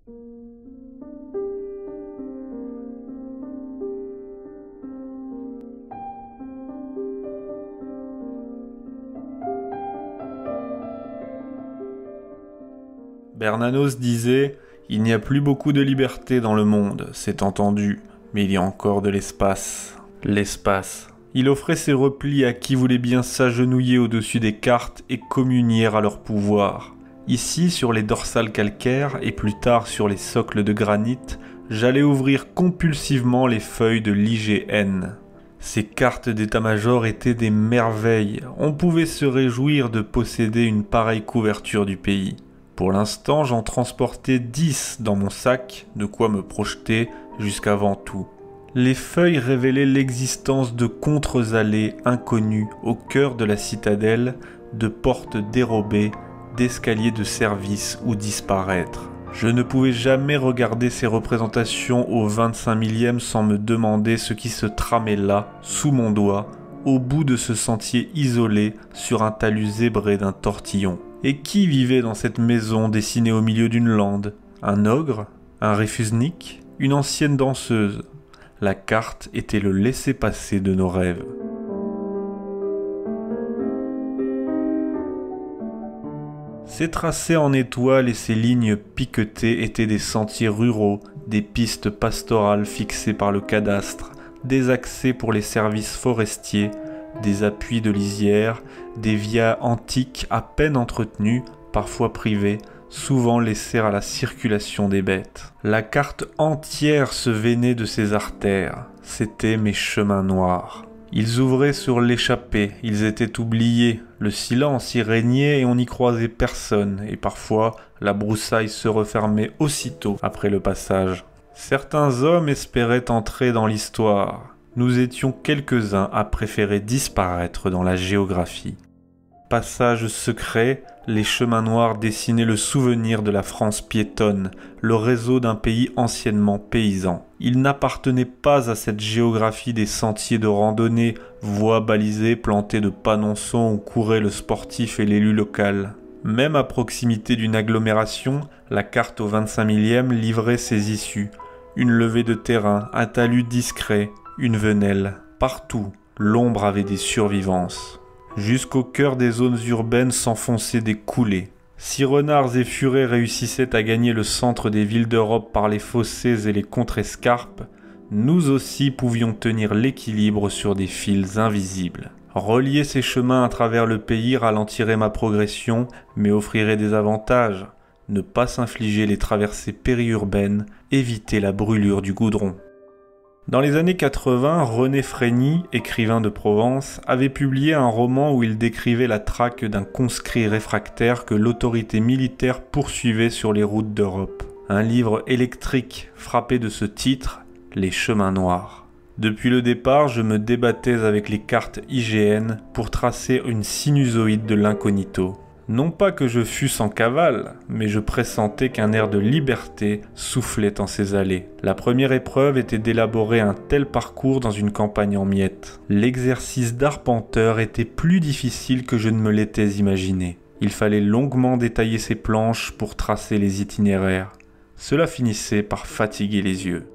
Bernanos disait « Il n'y a plus beaucoup de liberté dans le monde, c'est entendu, mais il y a encore de l'espace. » L'espace. Il offrait ses replis à qui voulait bien s'agenouiller au-dessus des cartes et communier à leur pouvoir. Ici, sur les dorsales calcaires et plus tard sur les socles de granit, j'allais ouvrir compulsivement les feuilles de l'IGN. Ces cartes d'état-major étaient des merveilles. On pouvait se réjouir de posséder une pareille couverture du pays. Pour l'instant, j'en transportais 10 dans mon sac, de quoi me projeter jusqu'à Ventoux. Les feuilles révélaient l'existence de contre-allées inconnues au cœur de la citadelle, de portes dérobées, d'escaliers de service ou disparaître. Je ne pouvais jamais regarder ces représentations au 25 millième sans me demander ce qui se tramait là, sous mon doigt, au bout de ce sentier isolé sur un talus zébré d'un tortillon. Et qui vivait dans cette maison dessinée au milieu d'une lande? Un ogre? Un réfusnik? Une ancienne danseuse? La carte était le laissez-passer de nos rêves. Ces tracés en étoiles et ces lignes piquetées étaient des sentiers ruraux, des pistes pastorales fixées par le cadastre, des accès pour les services forestiers, des appuis de lisière, des vias antiques à peine entretenues, parfois privées, souvent laissées à la circulation des bêtes. La carte entière se veinait de ces artères. C'étaient mes chemins noirs. Ils ouvraient sur l'échappée, ils étaient oubliés, le silence y régnait et on n'y croisait personne, et parfois la broussaille se refermait aussitôt après le passage. Certains hommes espéraient entrer dans l'histoire. Nous étions quelques-uns à préférer disparaître dans la géographie. Passage secret, les chemins noirs dessinaient le souvenir de la France piétonne, le réseau d'un pays anciennement paysan. Ils n'appartenaient pas à cette géographie des sentiers de randonnée, voies balisées plantées de panonçons où couraient le sportif et l'élu local. Même à proximité d'une agglomération, la carte au 25 millième livrait ses issues. Une levée de terrain, un talus discret, une venelle. Partout, l'ombre avait des survivances. Jusqu'au cœur des zones urbaines s'enfonçaient des coulées. Si renards et furets réussissaient à gagner le centre des villes d'Europe par les fossés et les contrescarpes, nous aussi pouvions tenir l'équilibre sur des fils invisibles. Relier ces chemins à travers le pays ralentirait ma progression, mais offrirait des avantages. Ne pas s'infliger les traversées périurbaines, éviter la brûlure du goudron. Dans les années 80, René Frény, écrivain de Provence, avait publié un roman où il décrivait la traque d'un conscrit réfractaire que l'autorité militaire poursuivait sur les routes d'Europe. Un livre électrique frappé de ce titre, Les chemins noirs. Depuis le départ, je me débattais avec les cartes IGN pour tracer une sinusoïde de l'incognito. Non pas que je fusse en cavale, mais je pressentais qu'un air de liberté soufflait en ces allées. La première épreuve était d'élaborer un tel parcours dans une campagne en miettes. L'exercice d'arpenteur était plus difficile que je ne me l'étais imaginé. Il fallait longuement détailler ses planches pour tracer les itinéraires. Cela finissait par fatiguer les yeux.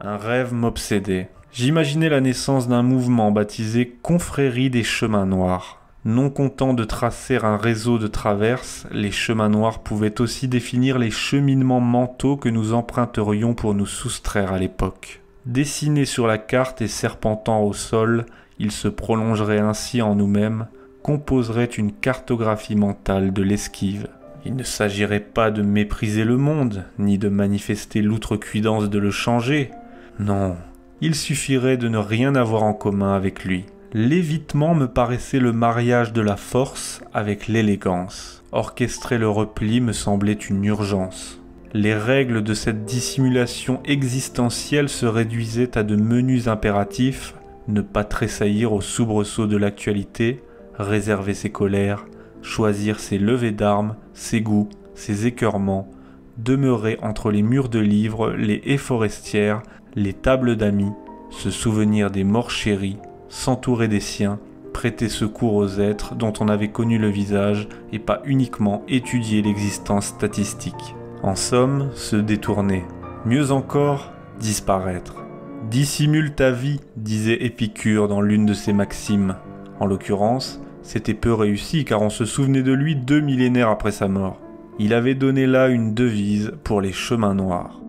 Un rêve m'obsédait. J'imaginais la naissance d'un mouvement baptisé Confrérie des chemins noirs. Non content de tracer un réseau de traverses, les chemins noirs pouvaient aussi définir les cheminements mentaux que nous emprunterions pour nous soustraire à l'époque. Dessinés sur la carte et serpentant au sol, ils se prolongeraient ainsi en nous-mêmes, composeraient une cartographie mentale de l'esquive. Il ne s'agirait pas de mépriser le monde, ni de manifester l'outrecuidance de le changer. Non, il suffirait de ne rien avoir en commun avec lui. L'évitement me paraissait le mariage de la force avec l'élégance. Orchestrer le repli me semblait une urgence. Les règles de cette dissimulation existentielle se réduisaient à de menus impératifs, ne pas tressaillir au soubresaut de l'actualité, réserver ses colères, choisir ses levées d'armes, ses goûts, ses écœurements, demeurer entre les murs de livres, les haies forestières, les tables d'amis, se souvenir des morts chéris, s'entourer des siens, prêter secours aux êtres dont on avait connu le visage et pas uniquement étudier l'existence statistique. En somme, se détourner. Mieux encore, disparaître. Dissimule ta vie, disait Épicure dans l'une de ses maximes. En l'occurrence, c'était peu réussi car on se souvenait de lui 2 millénaires après sa mort. Il avait donné là une devise pour les chemins noirs.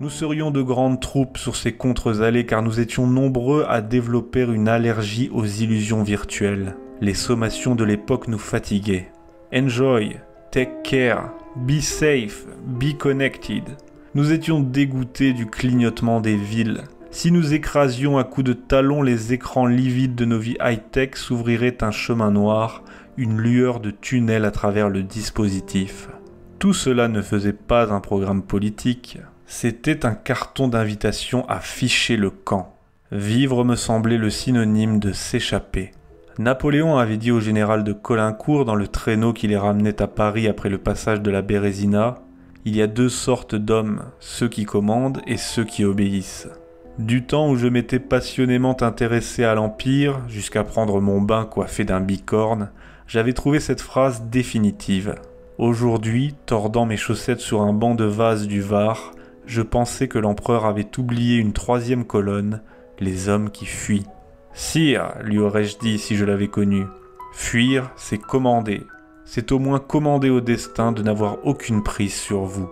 Nous serions de grandes troupes sur ces contre-allées car nous étions nombreux à développer une allergie aux illusions virtuelles. Les sommations de l'époque nous fatiguaient. Enjoy, take care, be safe, be connected. Nous étions dégoûtés du clignotement des villes. Si nous écrasions à coups de talons les écrans livides de nos vies high-tech, s'ouvrirait un chemin noir, une lueur de tunnel à travers le dispositif. Tout cela ne faisait pas un programme politique. C'était un carton d'invitation à ficher le camp. Vivre me semblait le synonyme de s'échapper. Napoléon avait dit au général de Caulaincourt dans le traîneau qui les ramenait à Paris après le passage de la Bérésina, « Il y a 2 sortes d'hommes, ceux qui commandent et ceux qui obéissent. » Du temps où je m'étais passionnément intéressé à l'Empire, jusqu'à prendre mon bain coiffé d'un bicorne, j'avais trouvé cette phrase définitive. Aujourd'hui, tordant mes chaussettes sur un banc de vase du Var, je pensais que l'empereur avait oublié une 3e colonne, les hommes qui fuient. « Sire, lui aurais-je dit si je l'avais connu, fuir, c'est commander. C'est au moins commander au destin de n'avoir aucune prise sur vous. »